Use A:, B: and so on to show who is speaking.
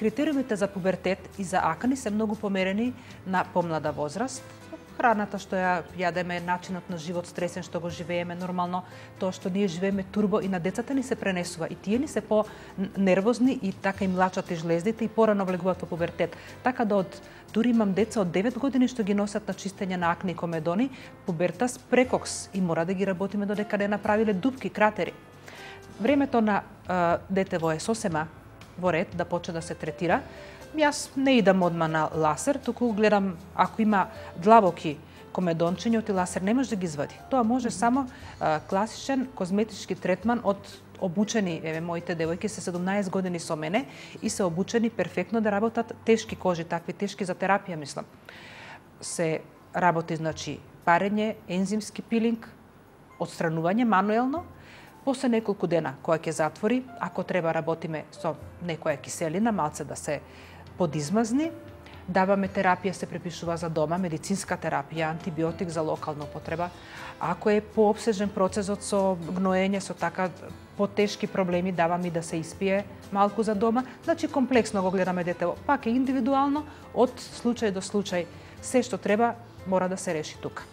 A: Критериумите за пубертет и за акне се многу померени на помлада возраст. Храната што ја јадеме, начинот на живот, стресен што го живееме нормално, тоа што ние живееме турбо и на децата ни се пренесува. И тие ни се по-нервозни и така им лачат и жлездите и порано влегуваат во пубертет. Така да дури имам деца од 9 години што ги носат на чистење на акне и комедони, пубертас прекокс и мора да ги работиме додека не направиле дупки, кратери. Времето на детево е сосема во ред да почне да се третира. Јас не идам одма на ласер, туку гледам ако има длабоки комедончиња, оти ласер не може да ги извади. Тоа може само класичен козметички третман од обучени, моите девојки се 17 години со мене и се обучени перфектно да работат тешки кожи, такви тешки за терапија, мислам. Се работи, значи, парење, ензимски пилинг, отстранување мануелно, после неколку дена која ќе затвори, ако треба работиме со некоја киселина, малце да се подизмазни, даваме терапија, се препишува за дома, медицинска терапија, антибиотик за локална употреба. Ако е пообсежен процесот со гноење, со така потешки проблеми, даваме и да се испие малку за дома. Значи комплексно го гледаме детево, пак е индивидуално, од случај до случај. Се што треба мора да се реши тука.